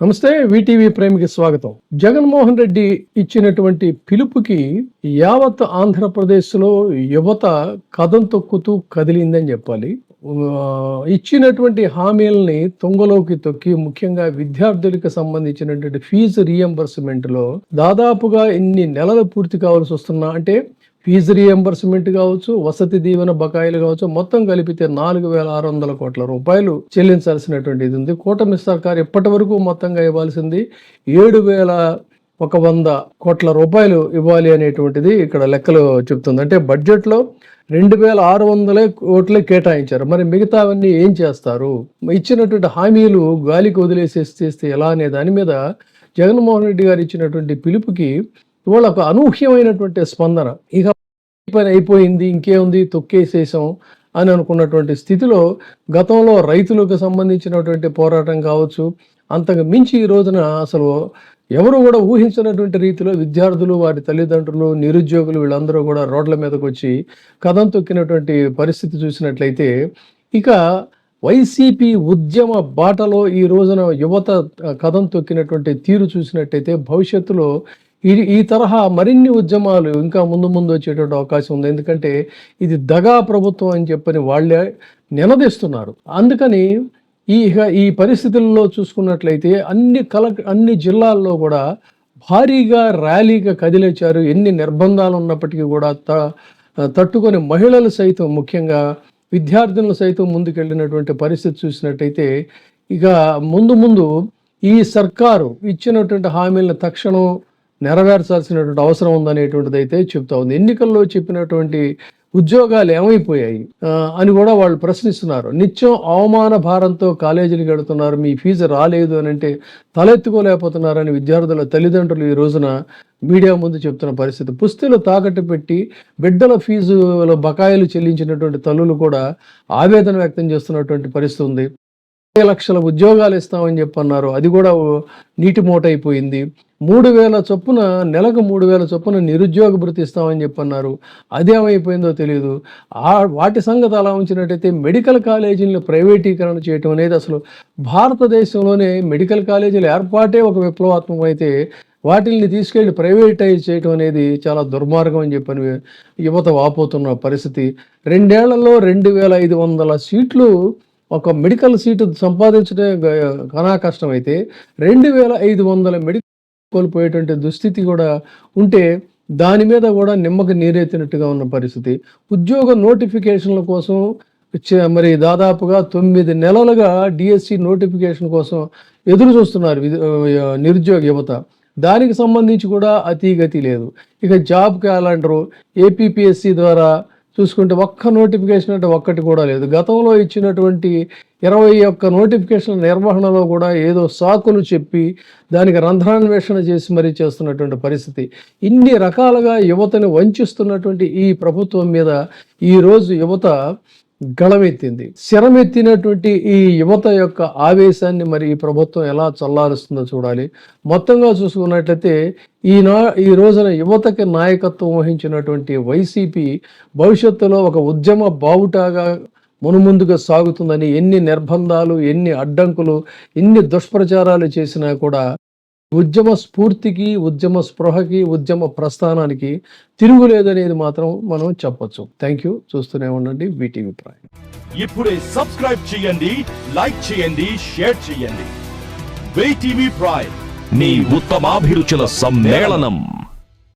నమస్తే, వీటీవీ ప్రేమికి స్వాగతం. జగన్మోహన్ రెడ్డి ఇచ్చినటువంటి పిలుపుకి యావత్ ఆంధ్రప్రదేశ్లో యువత కదం తొక్కుతూ కదిలిందని చెప్పాలి. ఇచ్చినటువంటి హామీలని తుంగలోకి తొక్కి ముఖ్యంగా విద్యార్థులకు సంబంధించినటువంటి ఫీజు రీఎంబర్స్మెంట్లో దాదాపుగా ఎన్ని నెలలు పూర్తి కావాల్సి వస్తున్నా అంటే ఫీజు రీఎంబర్స్మెంట్ కావచ్చు, వసతి దీవెన బకాయిలు కావచ్చు, మొత్తం కలిపితే 4,600 కోట్ల రూపాయలు చెల్లించాల్సినటువంటి ఇది ఉంది. కూటమి సర్కార్ ఇప్పటి వరకు మొత్తంగా ఇవ్వాల్సింది 7,100 కోట్ల రూపాయలు ఇవ్వాలి అనేటువంటిది ఇక్కడ లెక్కలు చెప్తుంది. అంటే బడ్జెట్లో 2,600 కోట్లే కేటాయించారు. మరి మిగతావన్నీ ఏం చేస్తారు? ఇచ్చినటువంటి హామీలు గాలికి వదిలేసేస్తే ఎలా అనే దాని మీద జగన్మోహన్ రెడ్డి గారు ఇచ్చినటువంటి పిలుపుకి ఇవాళ ఒక అనూహ్యమైనటువంటి స్పందన. ఇక పని అయిపోయింది, ఇంకేముంది, తొక్కేసేసాం అని అనుకున్నటువంటి స్థితిలో గతంలో రైతులకు సంబంధించినటువంటి పోరాటం కావచ్చు, అంతకు మించి ఈ రోజున అసలు ఎవరు కూడా ఊహించినటువంటి రీతిలో విద్యార్థులు, వారి తల్లిదండ్రులు, నిరుద్యోగులు వీళ్ళందరూ కూడా రోడ్ల మీదకి వచ్చి కదం తొక్కినటువంటి పరిస్థితి చూసినట్లయితే, ఇక వైసీపీ ఉద్యమ బాటలో ఈ రోజున యువత కదం తొక్కినటువంటి తీరు చూసినట్టయితే భవిష్యత్తులో ఈ తరహా మరిన్ని ఉద్యమాలు ఇంకా ముందు వచ్చేటువంటి అవకాశం ఉంది. ఎందుకంటే ఇది దగా ప్రభుత్వం అని చెప్పని వాళ్ళే నినదిస్తున్నారు. అందుకని ఈ పరిస్థితుల్లో చూసుకున్నట్లయితే అన్ని జిల్లాల్లో కూడా భారీగా ర్యాలీగా కదిలేచారు. ఎన్ని నిర్బంధాలు ఉన్నప్పటికీ కూడా తట్టుకొని మహిళలు సైతం, ముఖ్యంగా విద్యార్థులను సైతం ముందుకెళ్ళినటువంటి పరిస్థితి చూసినట్టయితే, ఇక ముందు ఈ సర్కారు ఇచ్చినటువంటి హామీలను తక్షణం నెరవేర్చాల్సినటువంటి అవసరం ఉందనేటువంటిది అయితే చెప్తా ఉంది. ఎన్నికల్లో చెప్పినటువంటి ఉద్యోగాలు ఏమైపోయాయి అని కూడా వాళ్ళు ప్రశ్నిస్తున్నారు. నిత్యం అవమాన భారంతో కాలేజీలకు వెళుతున్నారు, మీ ఫీజు రాలేదు అని అంటే తలెత్తుకోలేకపోతున్నారని విద్యార్థుల తల్లిదండ్రులు ఈ రోజున మీడియా ముందు చెప్తున్న పరిస్థితి. పుస్తలు తాకట్టు పెట్టి బిడ్డల ఫీజుల బకాయిలు చెల్లించినటువంటి తల్లులు కూడా ఆవేదన వ్యక్తం చేస్తున్నటువంటి పరిస్థితి ఉంది. 20 లక్షల ఉద్యోగాలు ఇస్తామని చెప్పన్నారు, అది కూడా నీటి మూట అయిపోయింది. 3,000 చొప్పున నెలకు 3,000 చొప్పున నిరుద్యోగ భృతి ఇస్తామని చెప్పన్నారు, అదేమైపోయిందో తెలియదు. వాటి సంగతి అలా ఉంచినట్టయితే మెడికల్ కాలేజీలను ప్రైవేటీకరణ చేయటం అనేది, అసలు భారతదేశంలోనే మెడికల్ కాలేజీల ఏర్పాటే ఒక విప్లవాత్మకం అయితే వాటిని తీసుకెళ్లి ప్రైవేటైజ్ చేయటం అనేది చాలా దుర్మార్గం అని చెప్పని యువత వాపోతున్న పరిస్థితి. 2 ఏళ్లలో 2,500 సీట్లు ఒక మెడికల్ సీటు సంపాదించడం కనా కష్టమైతే 2,500 మెడికల్ కోల్పోయేటువంటి దుస్థితి కూడా ఉంటే దాని మీద కూడా నిమ్మకు నీరెత్తినట్టుగా ఉన్న పరిస్థితి. ఉద్యోగ నోటిఫికేషన్ల కోసం మరి దాదాపుగా 9 నెలలుగా డిఎస్సి నోటిఫికేషన్ కోసం ఎదురు చూస్తున్నారు నిరుద్యోగ యువత. దానికి సంబంధించి కూడా అతిగతి లేదు. ఇక జాబ్ క్యాలెండరు ఏపీపీఎస్సి ద్వారా చూసుకుంటే ఒక్క నోటిఫికేషన్ అంటే ఒక్కటి కూడా లేదు. గతంలో ఇచ్చినటువంటి 21 నోటిఫికేషన్ల నిర్వహణలో కూడా ఏదో సాకులు చెప్పి దానికి రంధ్రాన్వేషణ చేసి మరీ చేస్తున్నటువంటి పరిస్థితి. ఇన్ని రకాలుగా యువతని వంచిస్తున్నటువంటి ఈ ప్రభుత్వం మీద ఈరోజు యువత గళమెత్తింది. శరమెత్తినటువంటి ఈ యువత యొక్క ఆవేశాన్ని మరి ఈ ప్రభుత్వం ఎలా చల్లారుస్తుందో చూడాలి. మొత్తంగా చూసుకున్నట్లయితే ఈ రోజున యువతకి నాయకత్వం వహించినటువంటి వైసీపీ భవిష్యత్తులో ఒక ఉద్యమ బావుటాగా మునుముందుగా సాగుతుందని, ఎన్ని నిర్బంధాలు, ఎన్ని అడ్డంకులు, ఎన్ని దుష్ప్రచారాలు చేసినా కూడా ఉద్యమ స్ఫూర్తికి, ఉద్యమ స్పృహకి, ఉద్యమ ప్రస్థానానికి తిరుగులేదనేది మాత్రం మనం చెప్పొచ్చు. Thank you. చూస్తూనే ఉండండి వీటీవీ ప్రైమ్. ఇప్పుడే సబ్స్క్రైబ్ చేయండి, లైక్ చేయండి, షేర్ చేయండి. వీటీవీ ప్రైమ్, మీ ఉత్తమాభిరుచుల సమ్మేళనం.